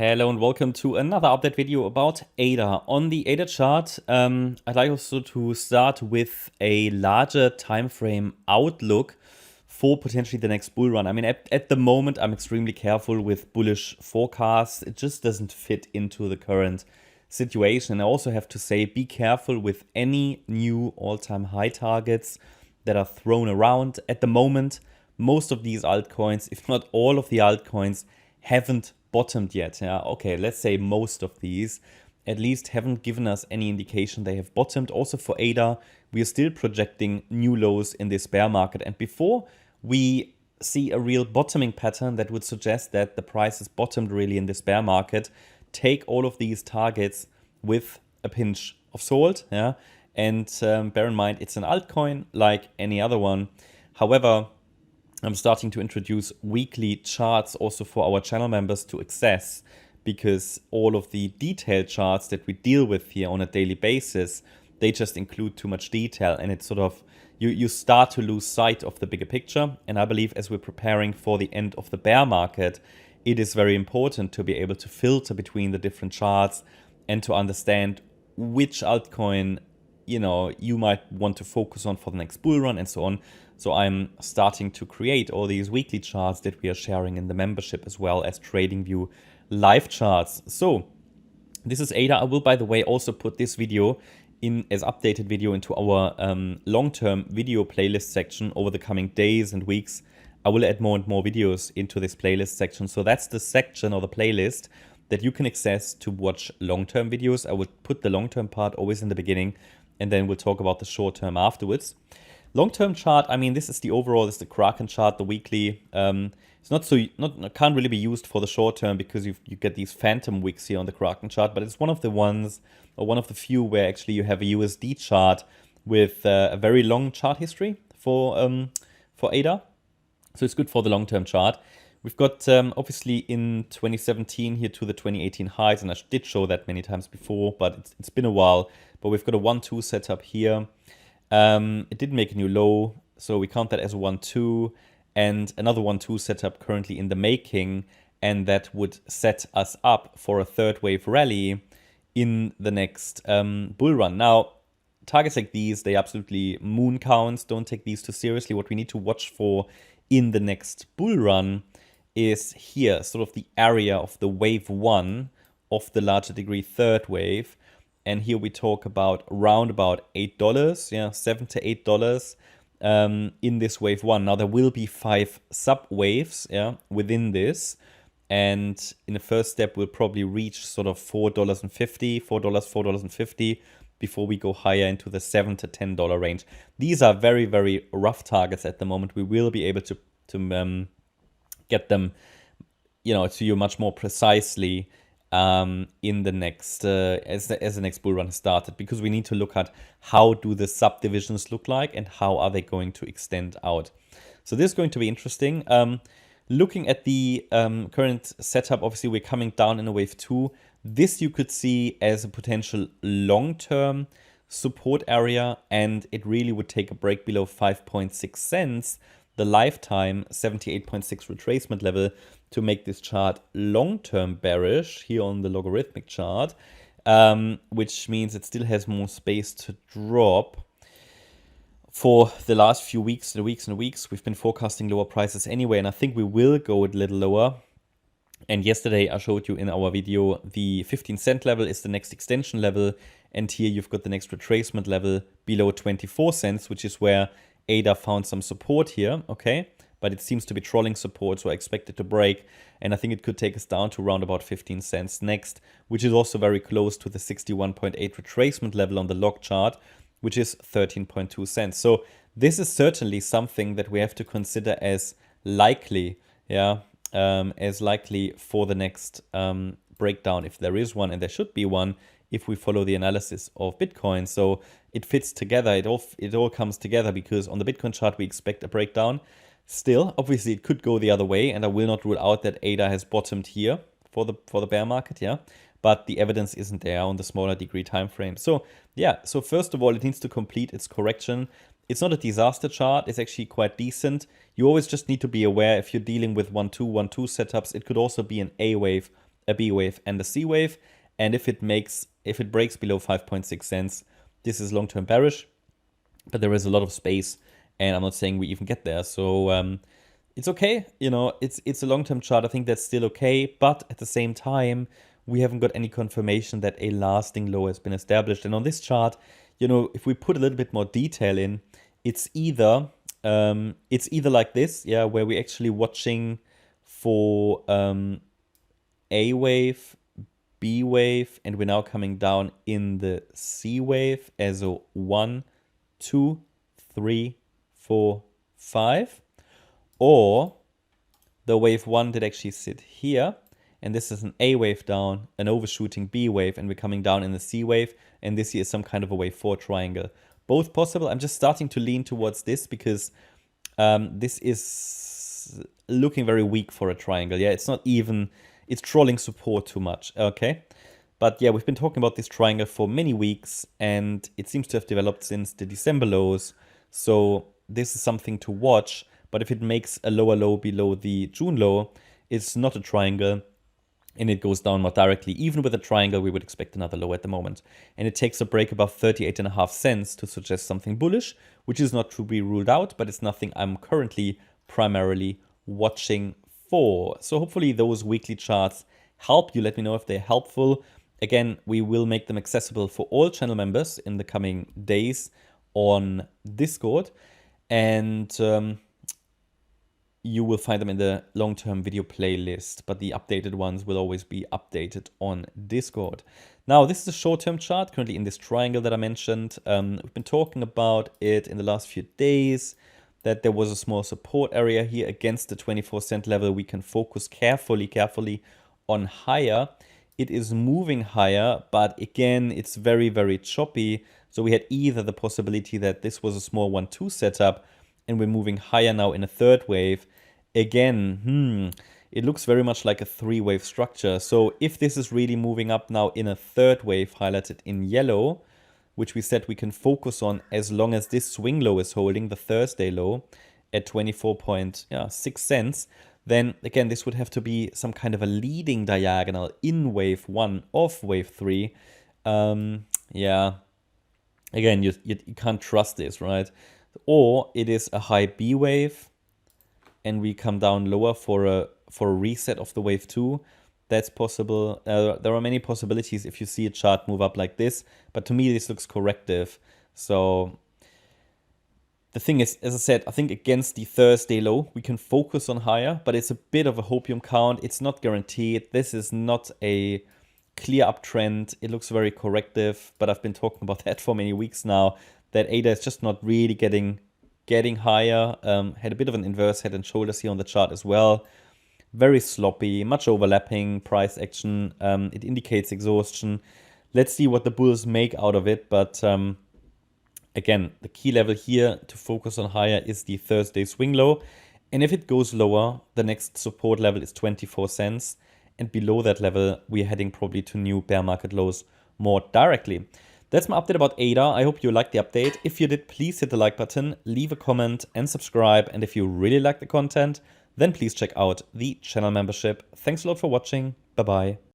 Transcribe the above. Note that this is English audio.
Hello and welcome to another update video about ADA. On the ADA chart, I'd like also to start with a larger time frame outlook for potentially the next bull run. I mean, at the moment, I'm extremely careful with bullish forecasts. It just doesn't fit into the current situation. And I also have to say, be careful with any new all-time high targets that are thrown around. At the moment, most of these altcoins, if not all of the altcoins, haven't bottomed yet. Yeah, okay, let's say most of these at least haven't given us any indication they have bottomed. Also for ADA, we are still projecting new lows in this bear market. And before we see a real bottoming pattern that would suggest that the price has bottomed really in this bear market, take all of these targets with a pinch of salt. Yeah, and bear in mind, it's an altcoin like any other one. However, I'm starting to introduce weekly charts also for our channel members to access, because all of the detailed charts that we deal with here on a daily basis, they just include too much detail, and it's sort of, you start to lose sight of the bigger picture. And I believe as we're preparing for the end of the bear market, it is very important to be able to filter between the different charts and to understand which altcoin you might want to focus on for the next bull run and so on. So I'm starting to create all these weekly charts that we are sharing in the membership, as well as TradingView live charts. So this is ADA. I will, by the way, also put this video in as updated video into our long-term video playlist section over the coming days and weeks. I will add more and more videos into this playlist section. So that's the section or the playlist that you can access to watch long-term videos. I will put the long-term part always in the beginning, and then we'll talk about the short-term afterwards. Long-term chart, I mean, this is the overall, this is the Kraken chart, the weekly. It's can't really be used for the short term because you get these phantom wicks here on the Kraken chart, but it's one of the ones, or one of the few, where actually you have a USD chart with a very long chart history for ADA. So it's good for the long-term chart. We've got obviously in 2017 here to the 2018 highs, and I did show that many times before, but it's been a while. But we've got a 1-2 setup here. It did make a new low, so we count that as a 1-2, and another 1-2 setup currently in the making, and that would set us up for a third wave rally in the next bull run. Now, targets like these, they absolutely moon counts. Don't take these too seriously. What we need to watch for in the next bull run is here, sort of the area of the wave 1 of the larger degree third wave. And here we talk about around about $8, yeah, $7 to $8 in this wave 1. Now there will be 5 sub waves, yeah, within this, and in the first step we'll probably reach sort of $4.50 before we go higher into the $7 to $10 range. These are very, very rough targets at the moment. We will be able to get them, to you much more precisely in the next as the next bull run has started, because we need to look at how do the subdivisions look like and how are they going to extend out. So this is going to be interesting. Looking at the current setup, obviously we're coming down in a wave 2. This you could see as a potential long-term support area, and it really would take a break below 5.6 cents, the lifetime 78.6 retracement level, to make this chart long-term bearish here on the logarithmic chart, which means it still has more space to drop. For the last few weeks and weeks, we've been forecasting lower prices anyway, and I think we will go a little lower. And yesterday I showed you in our video the 15-cent level is the next extension level, and here you've got the next retracement level below 24 cents, which is where ADA found some support here, okay? But it seems to be trolling support, so I expect it to break. And I think it could take us down to around about 15 cents next, which is also very close to the 61.8 retracement level on the log chart, which is 13.2 cents. So this is certainly something that we have to consider as likely, as likely for the next breakdown, if there is one, and there should be one, if we follow the analysis of Bitcoin. So it fits together, it all comes together, because on the Bitcoin chart we expect a breakdown. Still, obviously, it could go the other way, and I will not rule out that ADA has bottomed here for the bear market, yeah. But the evidence isn't there on the smaller degree time frame. So yeah, so first of all, it needs to complete its correction. It's not a disaster chart. It's actually quite decent. You always just need to be aware if you're dealing with 1-2 setups. It could also be an A wave, a B wave and a C wave. And if it breaks below 5.6 cents, this is long-term bearish, but there is a lot of space, and I'm not saying we even get there. So it's okay, it's a long-term chart. I think that's still okay, but at the same time, we haven't got any confirmation that a lasting low has been established. And on this chart, if we put a little bit more detail in, it's either like this, yeah, where we're actually watching for A wave, B wave, and we're now coming down in the C wave as a 1, 2, 3, 4, 5. Or the wave 1 did actually sit here, and this is an A wave down, an overshooting B wave, and we're coming down in the C wave, and this here is some kind of a wave 4 triangle. Both possible. I'm just starting to lean towards this because this is looking very weak for a triangle. Yeah, it's not even, it's trolling support too much, okay? But yeah, we've been talking about this triangle for many weeks, and it seems to have developed since the December lows. So this is something to watch, but if it makes a lower low below the June low, it's not a triangle, and it goes down more directly. Even with a triangle, we would expect another low at the moment. And it takes a break above 38.5 cents to suggest something bullish, which is not to be ruled out, but it's nothing I'm currently primarily watching for. So hopefully those weekly charts help you. Let me know if they're helpful. Again, we will make them accessible for all channel members in the coming days on Discord. And you will find them in the long-term video playlist, but the updated ones will always be updated on Discord. Now, this is a short-term chart, currently in this triangle that I mentioned. We've been talking about it in the last few days, that there was a small support area here against the 24-cent level. We can focus carefully on higher. It is moving higher, but again, it's very, very choppy. So we had either the possibility that this was a small 1-2 setup, and we're moving higher now in a third wave. Again, it looks very much like a 3-wave structure. So if this is really moving up now in a third wave highlighted in yellow, which we said we can focus on as long as this swing low is holding, the Thursday low at 24.6 cents, then again, this would have to be some kind of a leading diagonal in wave 1 of wave 3. Yeah, again, you can't trust this, right? Or it is a high B wave and we come down lower for a reset of the wave 2. That's possible. There are many possibilities if you see a chart move up like this, but to me this looks corrective. So the thing is, as I said, I think against the Thursday low we can focus on higher, but it's a bit of a hopium count. It's not guaranteed. This is not a clear uptrend. It looks very corrective, but I've been talking about that for many weeks now, that ADA is just not really getting higher. Had a bit of an inverse head and shoulders here on the chart as well. Very sloppy, much overlapping price action. It indicates exhaustion. Let's see what the bulls make out of it. But again, the key level here to focus on higher is the Thursday swing low. And if it goes lower, the next support level is 24 cents. And below that level, we're heading probably to new bear market lows more directly. That's my update about ADA. I hope you liked the update. If you did, please hit the like button, leave a comment and subscribe. And if you really like the content, then please check out the channel membership. Thanks a lot for watching. Bye-bye.